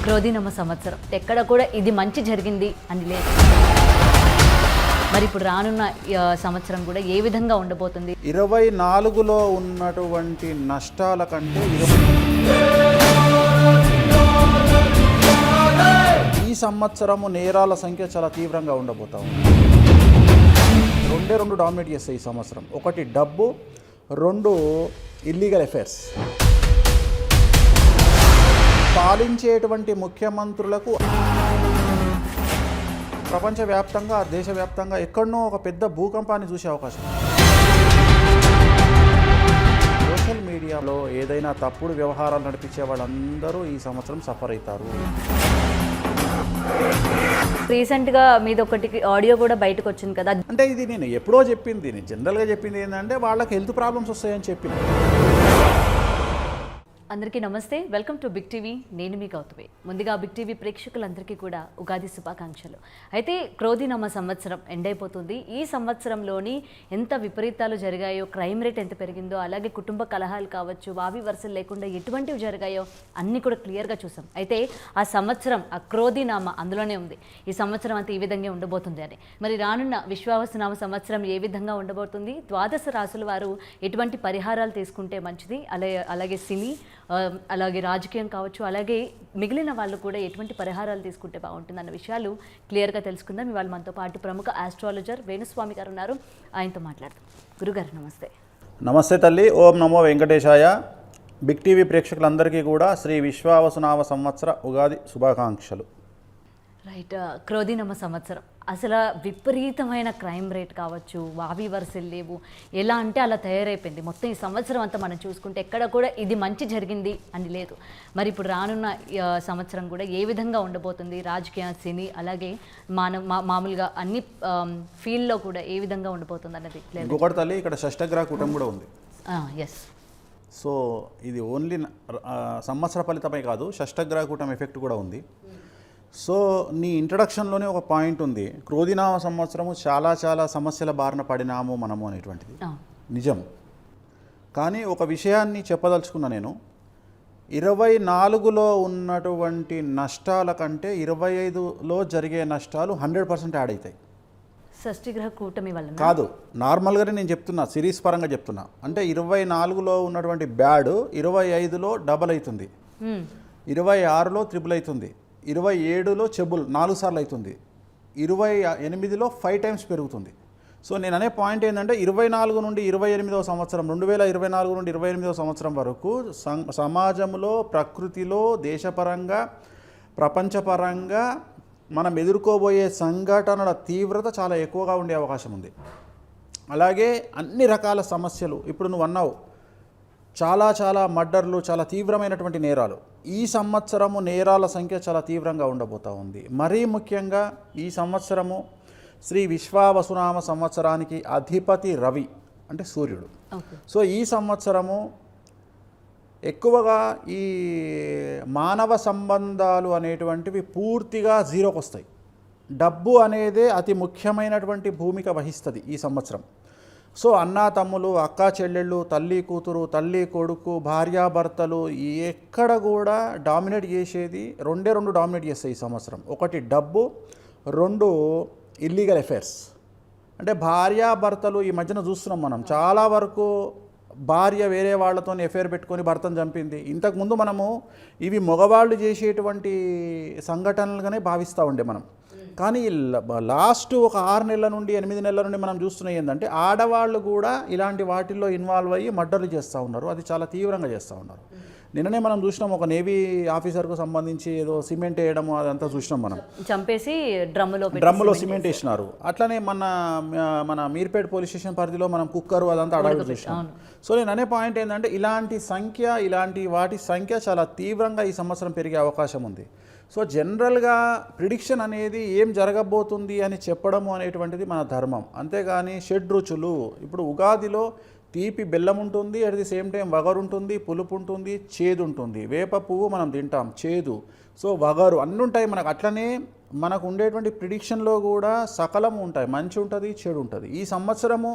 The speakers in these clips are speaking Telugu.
క్రోధినామ సంవత్సరం ఎక్కడ కూడా ఇది మంచి జరిగింది అని లేదు. మరి ఇప్పుడు రానున్న సంవత్సరం కూడా ఏ విధంగా ఉండబోతుంది? 24లో ఉన్నటువంటి నష్టాల కంటే ఈ సంవత్సరము నేరాల సంఖ్య చాలా తీవ్రంగా ఉండబోతా ఉంది. రెండు డామినేట్ చేస్తాయి ఈ సంవత్సరం. ఒకటి డబ్బు, రెండు ఇల్లీగల్ అఫైర్స్. పాలించేటువంటి ముఖ్యమంత్రులకు ప్రపంచవ్యాప్తంగా దేశవ్యాప్తంగా ఎక్కడనో ఒక పెద్ద భూకంపాన్ని చూసే అవకాశం. సోషల్ మీడియాలో ఏదైనా తప్పుడు వ్యవహారాలు నడిపించే వాళ్ళందరూ ఈ సంవత్సరం సఫర్ అవుతారు. రీసెంట్గా మీది ఒకటి ఆడియో కూడా బయటకు వచ్చింది కదా. అంటే ఇది నేను ఎప్పుడో చెప్పింది, నేను జనరల్గా చెప్పింది ఏంటంటే వాళ్ళకి హెల్త్ ప్రాబ్లమ్స్ వస్తాయని చెప్పింది. అందరికీ నమస్తే, వెల్కమ్ టు బిగ్ టీవీ. నేను మీ గౌతమి. ముందుగా బిగ్ టీవీ ప్రేక్షకులందరికీ కూడా ఉగాది శుభాకాంక్షలు. అయితే క్రోధినామ సంవత్సరం ఎండ్ అయిపోతుంది. ఈ సంవత్సరంలోని ఎంత విపరీతాలు జరిగాయో, క్రైమ్ రేట్ ఎంత పెరిగిందో, అలాగే కుటుంబ కలహాలు కావచ్చు, వావి వరుసలు లేకుండా ఎటువంటివి జరిగాయో అన్నీ కూడా క్లియర్గా చూసాం. అయితే ఆ సంవత్సరం, ఆ క్రోధినామ అందులోనే ఉంది. ఈ సంవత్సరం అంతా ఈ విధంగా ఉండబోతుంది అని. మరి రానున్న విశ్వావసునామ సంవత్సరం ఏ విధంగా ఉండబోతుంది, ద్వాదశ రాసుల వారు ఎటువంటి పరిహారాలు తీసుకుంటే మంచిది, అలాగే సినీ, అలాగే రాజకీయం కావచ్చు, అలాగే మిగిలిన వాళ్ళు కూడా ఎటువంటి పరిహారాలు తీసుకుంటే బాగుంటుంది అన్న విషయాలు క్లియర్గా తెలుసుకుందాం. ఇవాళ మనతో పాటు ప్రముఖ ఆస్ట్రాలజర్ వేణుస్వామి గారు ఉన్నారు. ఆయనతో మాట్లాడదాం. గురుగారు నమస్తే. నమస్తే తల్లి. ఓం నమో వెంకటేశాయ. బిగ్ టీవీ ప్రేక్షకులందరికీ కూడా శ్రీ విశ్వావసునామ సంవత్సర ఉగాది శుభాకాంక్షలు. రైట్. క్రోధినామ సంవత్సరం అసలు విపరీతమైన క్రైమ్ రేట్ కావచ్చు, వావి వరుసలు లేవు, ఎలా అంటే అలా తయారైపోయింది మొత్తం. ఈ సంవత్సరం అంతా మనం చూసుకుంటే ఎక్కడ కూడా ఇది మంచి జరిగింది అని లేదు. మరి ఇప్పుడు రానున్న సంవత్సరం కూడా ఏ విధంగా ఉండబోతుంది, రాజకీయ, సినీ, అలాగే మామూలుగా అన్ని ఫీల్డ్లో కూడా ఏ విధంగా ఉండబోతుంది అన్నది లేదు. ఇంకొకటి తల్లి, ఇక్కడ షష్టగ్రహ కూటమి కూడా ఉంది. ఎస్. సో ఇది ఓన్లీ సంవత్సర ఫలితమే కాదు, షష్టగ్రహ కూటమి ఎఫెక్ట్ కూడా ఉంది. సో నీ ఇంట్రడక్షన్లోనే ఒక పాయింట్ ఉంది, క్రోధినామ సంవత్సరము చాలా చాలా సమస్యల బారిన పడినాము మనము అనేటువంటిది నిజం. కానీ ఒక విషయాన్ని చెప్పదలుచుకున్నా నేను, 24లో ఉన్నటువంటి నష్టాల కంటే 25లో జరిగే నష్టాలు 100% యాడ్ అవుతాయి. షష్ఠిగ్రహ కూటమి వల్ల కాదు, నార్మల్గానే నేను చెప్తున్నా, సిరీస్ పరంగా చెప్తున్నా. అంటే 24లో ఉన్నటువంటి బ్యాడ్ 25లో డబల్ అవుతుంది, 26లో ట్రిపుల్ అవుతుంది, 27లో చెబుల్ 4 సార్లు అవుతుంది, 28లో 5 టైమ్స్ పెరుగుతుంది. సో నేను అనే పాయింట్ ఏంటంటే 24 నుండి 28వ సంవత్సరం, 2024 నుండి 28వ సంవత్సరం వరకు సమాజంలో, ప్రకృతిలో, దేశపరంగా, ప్రపంచపరంగా మనం ఎదుర్కోబోయే సంఘటనల తీవ్రత చాలా ఎక్కువగా ఉండే అవకాశం ఉంది. అలాగే అన్ని రకాల సమస్యలు, ఇప్పుడు నువ్వు అన్నావు చాలా చాలా మర్డర్లు, చాలా తీవ్రమైనటువంటి నేరాలు. ఈ సంవత్సరము నేరాల సంఖ్య చాలా తీవ్రంగా ఉండబోతూ ఉంది. మరీ ముఖ్యంగా ఈ సంవత్సరము శ్రీ విశ్వావసునామ సంవత్సరానికి అధిపతి రవి, అంటే సూర్యుడు. సో ఈ సంవత్సరము ఎక్కువగా ఈ మానవ సంబంధాలు అనేటువంటివి పూర్తిగా జీరోకి వస్తాయి. డబ్బు అనేదే అతి ముఖ్యమైనటువంటి భూమిక వహిస్తుంది ఈ సంవత్సరం. సో అన్నా తమ్ములు, అక్కా చెల్లెళ్ళు, తల్లి కూతురు, తల్లి కొడుకు, భార్యాభర్తలు ఎక్కడ కూడా డామినేట్ చేసేది రెండు డామినేట్ చేస్తాయి ఈ సంవత్సరం. ఒకటి డబ్బు, రెండు ఇల్లీగల్ అఫైర్స్. అంటే భార్యాభర్తలు ఈ మధ్యన చూస్తున్నాం మనం, చాలా వరకు భార్య వేరే వాళ్ళతో అఫైర్ పెట్టుకొని భర్తను చంపింది. ఇంతకుముందు మనము ఇవి మగవాళ్ళు చేసేటువంటి సంఘటనలుగానే భావిస్తూ ఉండే మనం. కానీ లాస్ట్ ఒక 6 నెలల నుండి 8 నెలల నుండి మనం చూస్తున్నాయి ఏంటంటే ఆడవాళ్ళు కూడా ఇలాంటి వాటిల్లో ఇన్వాల్వ్ అయ్యి మర్డర్లు చేస్తూ ఉన్నారు. అది చాలా తీవ్రంగా చేస్తూ ఉన్నారు. నిన్ననే మనం చూసినాం, ఒక నేవీ ఆఫీసర్కు సంబంధించి ఏదో సిమెంట్ వేయడము అదంతా చూసినాం మనం, చంపేసి డ్రమ్ములో సిమెంట్ వేసినారు. అట్లనే మన మీర్పేట పోలీస్ స్టేషన్ పరిధిలో మనం కుక్కరు అదంతా అడవి చూసినాం. సో నేను అనే పాయింట్ ఏంటంటే ఇలాంటి వాటి సంఖ్య చాలా తీవ్రంగా ఈ సంవత్సరం పెరిగే అవకాశం ఉంది. సో జనరల్గా ప్రిడిక్షన్ అనేది ఏం జరగబోతుంది అని చెప్పడము అనేటువంటిది మన ధర్మం. అంతేగాని షడ్రుచులు, ఇప్పుడు ఉగాదిలో తీపి బెల్లం ఉంటుంది, అట్ ది సేమ్ టైం వగరు ఉంటుంది, పులుపు ఉంటుంది, చేదు ఉంటుంది. వేప పువ్వు మనం తింటాం, చేదు. సో వగరు అన్నీ ఉంటాయి మనకు. అట్లనే మనకు ఉండేటువంటి ప్రిడిక్షన్లో కూడా సకలం ఉంటాయి, మంచి ఉంటుంది, చెడు ఉంటుంది. ఈ సంవత్సరము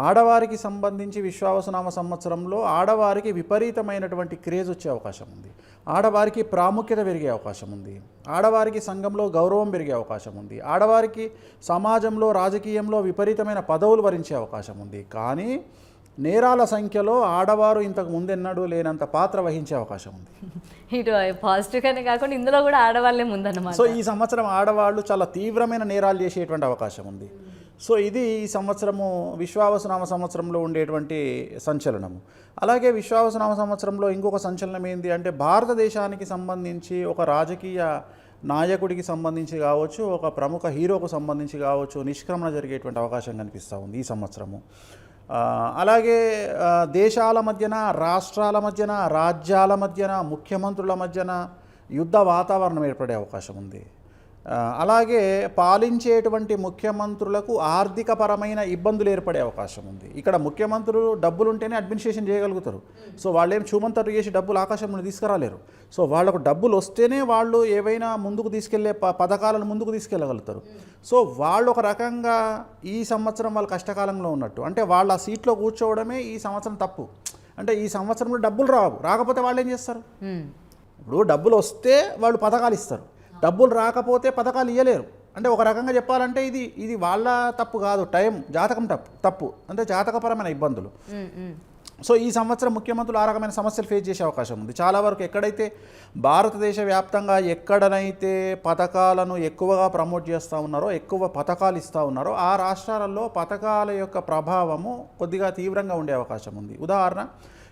ఆడవారికి సంబంధించి విశ్వావసునామ సంవత్సరంలో ఆడవారికి విపరీతమైనటువంటి క్రేజ్ వచ్చే అవకాశం ఉంది, ఆడవారికి ప్రాముఖ్యత పెరిగే అవకాశం ఉంది, ఆడవారికి సంఘంలో గౌరవం పెరిగే అవకాశం ఉంది, ఆడవారికి సమాజంలో రాజకీయంలో విపరీతమైన పదవులు వరించే అవకాశం ఉంది. కానీ నేరాల సంఖ్యలో ఆడవారు ఇంతకు ముందెన్నడూ లేనంత పాత్ర వహించే అవకాశం ఉంది. ఇటు పాజిటివ్గానే కాకుండా ఇందులో కూడా ఆడవాళ్ళే ముందన్నమాట. సో ఈ సంవత్సరం ఆడవాళ్ళు చాలా తీవ్రమైన నేరాలు చేసేటువంటి అవకాశం ఉంది. సో ఇది ఈ సంవత్సరము విశ్వావసునామ సంవత్సరంలో ఉండేటువంటి సంచలనము. అలాగే విశ్వావసునామ సంవత్సరంలో ఇంకొక సంచలనం ఏంటి అంటే భారతదేశానికి సంబంధించి ఒక రాజకీయ నాయకుడికి సంబంధించి కావచ్చు, ఒక ప్రముఖ హీరోకు సంబంధించి కావచ్చు నిష్క్రమణ జరిగేటువంటి అవకాశం కనిపిస్తూ ఉంది ఈ సంవత్సరము. అలాగే దేశాల మధ్యన, రాష్ట్రాల మధ్యన, రాజ్యాల మధ్యన, ముఖ్యమంత్రుల మధ్యన యుద్ధ వాతావరణం ఏర్పడే అవకాశం ఉంది. అలాగే పాలించేటువంటి ముఖ్యమంత్రులకు ఆర్థికపరమైన ఇబ్బందులు ఏర్పడే అవకాశం ఉంది. ఇక్కడ ముఖ్యమంత్రులు డబ్బులుంటేనే అడ్మినిస్ట్రేషన్ చేయగలుగుతారు. సో వాళ్ళేం చూమంతరు చేసి డబ్బులు ఆకాశం నుండి తీసుకురాలేరు. సో వాళ్ళకు డబ్బులు వస్తేనే వాళ్ళు ఏవైనా ముందుకు తీసుకెళ్లే పథకాలను ముందుకు తీసుకెళ్ళగలుగుతారు. సో వాళ్ళు ఒక రకంగా ఈ సంవత్సరం వాళ్ళ కష్టకాలంలో ఉన్నట్టు, అంటే వాళ్ళ సీట్లో కూర్చోవడమే ఈ సంవత్సరం తప్పు. అంటే ఈ సంవత్సరంలో డబ్బులు రాకపోతే వాళ్ళు ఏం చేస్తారు? ఇప్పుడు డబ్బులు వస్తే వాళ్ళు పథకాలు ఇస్తారు, డబ్బులు రాకపోతే పథకాలు ఇవ్వలేరు. అంటే ఒక రకంగా చెప్పాలంటే ఇది వాళ్ళ తప్పు కాదు, జాతకం తప్పు అంటే జాతకపరమైన ఇబ్బందులు. సో ఈ సంవత్సరం ముఖ్యమంత్రులు ఆ రకమైన సమస్యలు ఫేస్ చేసే అవకాశం ఉంది. చాలా వరకు ఎక్కడైతే భారతదేశ వ్యాప్తంగా ఎక్కడనైతే పథకాలను ఎక్కువగా ప్రమోట్ చేస్తూ ఉన్నారో, ఎక్కువ పథకాలు ఇస్తూ ఉన్నారో ఆ రాష్ట్రాలలో పథకాల యొక్క ప్రభావము కొద్దిగా తీవ్రంగా ఉండే అవకాశం ఉంది. ఉదాహరణ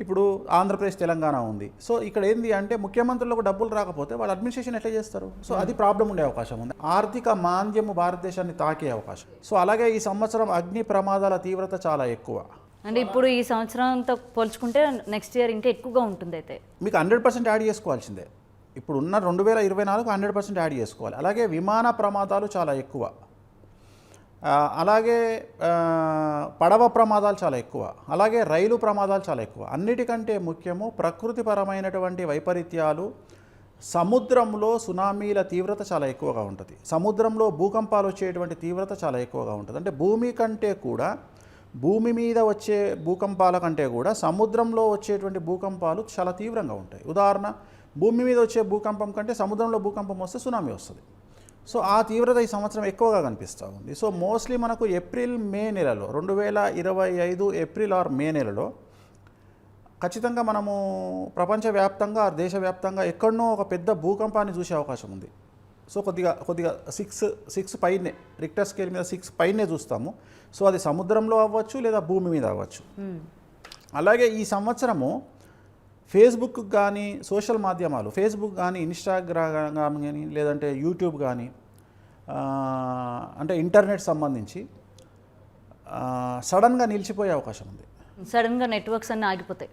ఇప్పుడు ఆంధ్రప్రదేశ్, తెలంగాణ ఉంది. సో ఇక్కడ ఏంది అంటే ముఖ్యమంత్రులకు డబ్బులు రాకపోతే వాళ్ళు అడ్మినిస్ట్రేషన్ ఎట్లా చేస్తారు? సో అది ప్రాబ్లం ఉండే అవకాశం ఉంది. ఆర్థిక మాంద్యము భారతదేశాన్ని తాకే అవకాశం. సో అలాగే ఈ సంవత్సరం అగ్ని ప్రమాదాల తీవ్రత చాలా ఎక్కువ. అంటే ఇప్పుడు ఈ సంవత్సరంతో పోల్చుకుంటే నెక్స్ట్ ఇయర్ ఇంకా ఎక్కువగా ఉంటుంది. అయితే మీకు 100% యాడ్ చేసుకోవాల్సిందే. ఇప్పుడు ఉన్న 2024 100% యాడ్ చేసుకోవాలి. అలాగే విమాన ప్రమాదాలు చాలా ఎక్కువ, అలాగే పడవ ప్రమాదాలు చాలా ఎక్కువ, అలాగే రైలు ప్రమాదాలు చాలా ఎక్కువ. అన్నిటికంటే ముఖ్యము ప్రకృతిపరమైనటువంటి వైపరీత్యాలు. సముద్రంలో సునామీల తీవ్రత చాలా ఎక్కువగా ఉంటుంది, సముద్రంలో భూకంపాలు వచ్చేటువంటి తీవ్రత చాలా ఎక్కువగా ఉంటుంది. అంటే భూమి కంటే కూడా, భూమి మీద వచ్చే భూకంపాల కంటే కూడా సముద్రంలో వచ్చేటువంటి భూకంపాలు చాలా తీవ్రంగా ఉంటాయి. ఉదాహరణ, భూమి మీద వచ్చే భూకంపం కంటే సముద్రంలో భూకంపం వస్తే సునామీ వస్తుంది. సో ఆ తీవ్రత ఈ సంవత్సరం ఎక్కువగా కనిపిస్తూ ఉంది. సో మోస్ట్లీ మనకు ఏప్రిల్ మే నెలలో 2025 ఏప్రిల్ ఆర్ మే నెలలో ఖచ్చితంగా మనము ప్రపంచవ్యాప్తంగా, దేశవ్యాప్తంగా ఎక్కడనో ఒక పెద్ద భూకంపాన్ని చూసే అవకాశం ఉంది. సో కొద్దిగా 6 పైనే, రిక్టర్ స్కేల్ మీద 6 పైనే చూస్తాము. సో అది సముద్రంలో అవ్వచ్చు లేదా భూమి మీద అవ్వచ్చు. అలాగే ఈ సంవత్సరము ఫేస్బుక్ కానీ, సోషల్ మాధ్యమాలు, ఫేస్బుక్ కానీ, ఇన్స్టాగ్రామ్ కానీ, లేదంటే యూట్యూబ్ కానీ, అంటే ఇంటర్నెట్ సంబంధించి సడన్గా నిలిచిపోయే అవకాశం ఉంది. సడన్గా నెట్వర్క్స్ అన్నీ ఆగిపోతాయి.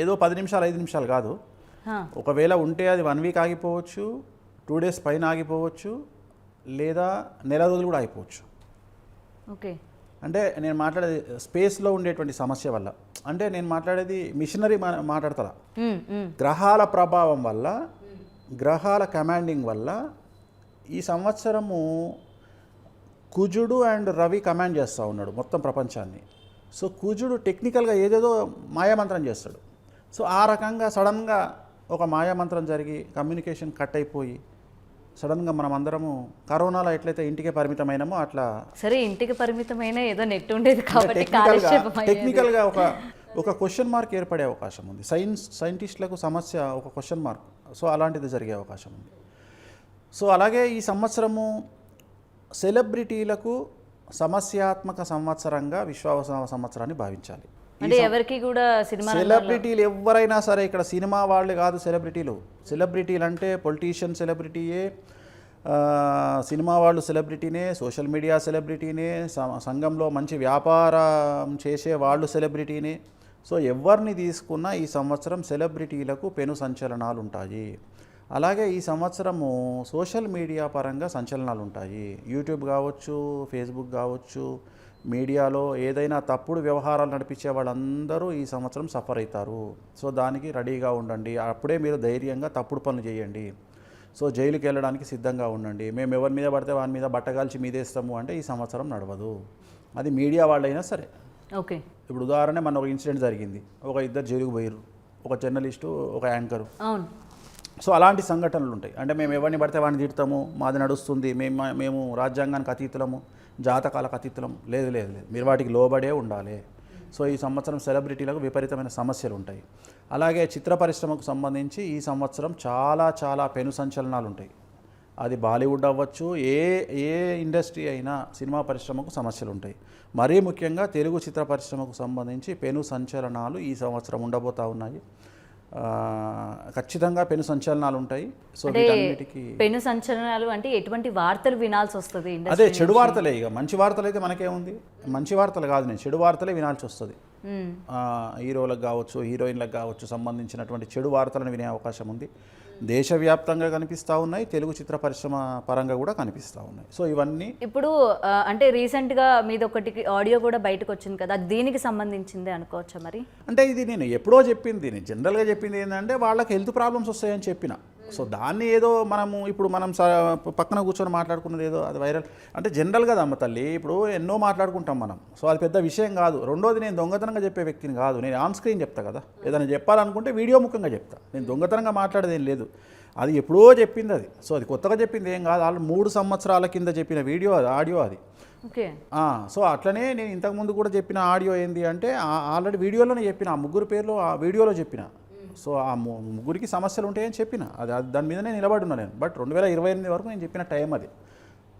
ఏదో 10 నిమిషాలు 5 నిమిషాలు కాదు, ఒకవేళ ఉంటే అది 1 వీక్ ఆగిపోవచ్చు, 2 డేస్ పైన ఆగిపోవచ్చు, లేదా నెల రోజులు కూడా ఆగిపోవచ్చు. ఓకే. అంటే నేను మాట్లాడేది స్పేస్లో ఉండేటువంటి సమస్య వల్ల, అంటే నేను మాట్లాడేది మిషనరీ మాట్లాడతా. గ్రహాల ప్రభావం వల్ల, గ్రహాల కమాండింగ్ వల్ల ఈ సంవత్సరము కుజుడు అండ్ రవి కమాండ్ చేస్తూ ఉన్నాడు మొత్తం ప్రపంచాన్ని. సో కుజుడు టెక్నికల్గా ఏదేదో మాయామంత్రం చేస్తాడు. సో ఆ రకంగా సడన్గా ఒక మాయామంత్రం జరిగి కమ్యూనికేషన్ కట్ అయిపోయి సడన్గా మనం అందరము కరోనాలో ఎట్లయితే ఇంటికే పరిమితమైనమో అట్లా, సరే ఇంటికి పరిమితమైన ఏదో నెట్ ఉండేది కాబట్టి టెక్నికల్గా ఒక క్వశ్చన్ మార్క్ ఏర్పడే అవకాశం ఉంది. సైంటిస్టులకు సమస్య ఒక క్వశ్చన్ మార్క్. సో అలాంటిది జరిగే అవకాశం ఉంది. సో అలాగే ఈ సంవత్సరము సెలబ్రిటీలకు సమస్యాత్మక సంవత్సరంగా విశ్వావసునామ సంవత్సరాన్ని భావించాలి. అంటే ఎవరికి కూడా సెలబ్రిటీలు ఎవరైనా సరే, ఇక్కడ సినిమా వాళ్ళు కాదు సెలబ్రిటీలు అంటే పొలిటీషియన్ సెలబ్రిటీయే, సినిమా వాళ్ళు సెలబ్రిటీనే, సోషల్ మీడియా సెలబ్రిటీనే, సంఘంలో మంచి వ్యాపారం చేసే వాళ్ళు సెలబ్రిటీనే. సో ఎవరిని తీసుకున్నా ఈ సంవత్సరం సెలబ్రిటీలకు పెను సంచలనాలు ఉంటాయి. అలాగే ఈ సంవత్సరము సోషల్ మీడియా పరంగా సంచలనాలు ఉంటాయి. యూట్యూబ్ కావచ్చు, ఫేస్బుక్ కావచ్చు, మీడియాలో ఏదైనా తప్పుడు వ్యవహారాలు నడిపించే వాళ్ళందరూ ఈ సంవత్సరం సఫర్ అవుతారు. సో దానికి రెడీగా ఉండండి. అప్పుడే మీరు ధైర్యంగా తప్పుడు పనులు చేయండి. సో జైలుకి వెళ్ళడానికి సిద్ధంగా ఉండండి, మేము ఎవరి మీద పడితే వాని మీద బట్టగాల్చి మీదేస్తాము అంటే ఈ సంవత్సరం నడవదు. అది మీడియా వాళ్ళైనా సరే. ఓకే. ఇప్పుడు ఉదాహరణ మన ఒక ఇన్సిడెంట్ జరిగింది, ఒక ఇద్దరు జైలుకు పోయారు, ఒక జర్నలిస్టు ఒక యాంకరు. అవును. సో అలాంటి సంఘటనలు ఉంటాయి. అంటే మేము ఎవరిని పడితే వాడిని తిడతాము, మాది నడుస్తుంది, మేము రాజ్యాంగానికి అతీతులము, జాతకాలకు అతీతులం. లేదు లేదు లేదు, మీరు వాటికి లోబడే ఉండాలి. సో ఈ సంవత్సరం సెలబ్రిటీలకు విపరీతమైన సమస్యలు ఉంటాయి. అలాగే చిత్ర పరిశ్రమకు సంబంధించి ఈ సంవత్సరం చాలా చాలా పెను సంచలనాలు ఉంటాయి. అది బాలీవుడ్ అవ్వచ్చు, ఏ ఇండస్ట్రీ అయినా సినిమా పరిశ్రమకు సమస్యలు ఉంటాయి. మరీ ముఖ్యంగా తెలుగు చిత్ర పరిశ్రమకు సంబంధించి పెను సంచలనాలు ఈ సంవత్సరం ఉండబోతా ఉన్నాయి. ఖచ్చితంగా పెను సంచలనాలు ఉంటాయి. సో వీటన్నిటికీ పెను సంచలనాలు అంటే ఎటువంటి వార్తలు వినాల్సి వస్తుంది? అదే చెడు వార్తలే. ఇక మంచి వార్తలు అయితే మనకేముంది, మంచి వార్తలు కాదు, నేను చెడు వార్తలే వినాల్సి వస్తుంది. హీరోలకు కావచ్చు, హీరోయిన్లకు కావచ్చు సంబంధించినటువంటి చెడు వార్తలను వినే అవకాశం ఉంది. దేశవ్యాప్తంగా కనిపిస్తూ ఉన్నాయి, తెలుగు చిత్ర పరిశ్రమ పరంగా కూడా కనిపిస్తూ ఉన్నాయి. సో ఇవన్నీ ఇప్పుడు అంటే రీసెంట్గా మీద ఒకటి ఆడియో కూడా బయటకు వచ్చింది కదా, దీనికి సంబంధించిందే అనుకోవచ్చా మరి? అంటే ఇది నేను ఎప్పుడో చెప్పింది, నేను జనరల్గా చెప్పింది ఏంటంటే వాళ్ళకి హెల్త్ ప్రాబ్లమ్స్ వస్తాయని చెప్పిన. సో దాన్ని ఏదో మనం పక్కన కూర్చొని మాట్లాడుకున్నది ఏదో అది వైరల్ అంటే జనరల్ కదా అమ్మ తల్లి, ఇప్పుడు ఎన్నో మాట్లాడుకుంటాం మనం. సో అది పెద్ద విషయం కాదు. రెండోది, నేను దొంగతనంగా చెప్పే వ్యక్తిని కాదు, నేను ఆన్ స్క్రీన్ చెప్తా కదా. ఏదైనా చెప్పాలనుకుంటే వీడియో ముఖంగా చెప్తా, నేను దొంగతనంగా మాట్లాడేది ఏం లేదు. అది ఎప్పుడో చెప్పింది అది. సో అది కొత్తగా చెప్పింది ఏం కాదు, వాళ్ళు 3 సంవత్సరాల కింద చెప్పిన వీడియో అది, ఆడియో అది. ఓకే. సో అట్లనే నేను ఇంతకుముందు కూడా చెప్పిన ఆడియో ఏంది అంటే ఆల్రెడీ వీడియోలోనే చెప్పిన, ఆ 3 పేర్లు ఆ వీడియోలో చెప్పిన. సో ఆ 3కి సమస్యలు ఉంటాయని చెప్పిన, అది దాని మీదనే నిలబడి ఉన్నా నేను. బట్ 2028 వరకు నేను చెప్పిన టైం అది,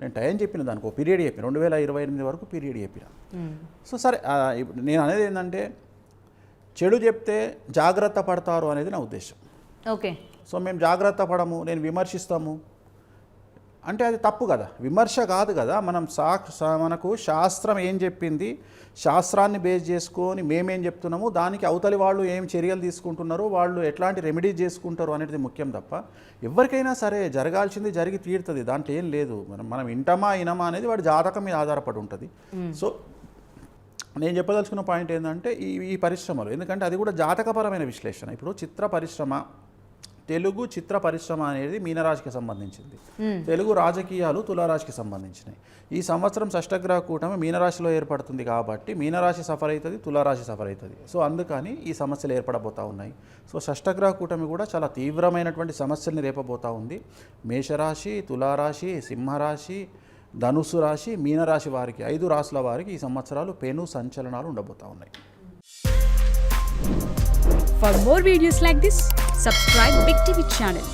నేను టైం చెప్పిన, దానికి ఒక పీరియడ్ చెప్పిన, 2028 వరకు పీరియడ్ చెప్పిన. సో సరే, ఇప్పుడు నేను అనేది ఏంటంటే చెడు చెప్తే జాగ్రత్త పడతారు అనేది నా ఉద్దేశం. ఓకే. సో మేము జాగ్రత్త పడము, నేను విమర్శిస్తాము అంటే అది తప్పు కదా, విమర్శ కాదు కదా. మనకు శాస్త్రం ఏం చెప్పింది, శాస్త్రాన్ని బేస్ చేసుకొని మేమేం చెప్తున్నాము, దానికి అవతలి వాళ్ళు ఏం చర్యలు తీసుకుంటున్నారు, వాళ్ళు ఎట్లాంటి రెమెడీస్ చేసుకుంటారు అనేది ముఖ్యం తప్ప, ఎవరికైనా సరే జరగాల్సింది జరిగి తీరుతుంది, దాంట్లో ఏం లేదు. మనం వింటామా ఇనమా అనేది వాడి జాతకం మీద ఆధారపడి ఉంటుంది. సో నేను చెప్పదలుచుకున్న పాయింట్ ఏంటంటే ఈ పరిశ్రమలు, ఎందుకంటే అది కూడా జాతకపరమైన విశ్లేషణ. ఇప్పుడు చిత్ర పరిశ్రమ, తెలుగు చిత్ర పరిశ్రమ అనేది మీనరాశికి సంబంధించింది, తెలుగు రాజకీయాలు తులారాశికి సంబంధించినవి. ఈ సంవత్సరం షష్టగ్రహ కూటమి మీనరాశిలో ఏర్పడుతుంది కాబట్టి మీనరాశి సఫర్ అవుతుంది, తులారాశి సఫర్ అవుతుంది. సో అందుకని ఈ సమస్యలు ఏర్పడబోతూ ఉన్నాయి. సో షష్టగ్రహ కూటమి కూడా చాలా తీవ్రమైనటువంటి సమస్యల్ని రేపబోతూ ఉంది. మేషరాశి, తులారాశి, సింహరాశి, ధనుసు రాశి, మీనరాశి వారికి 5 రాశుల వారికి ఈ సంవత్సరాలు పెను సంచలనాలు ఉండబోతూ ఉన్నాయి. For more videos like this, subscribe Big TV channel.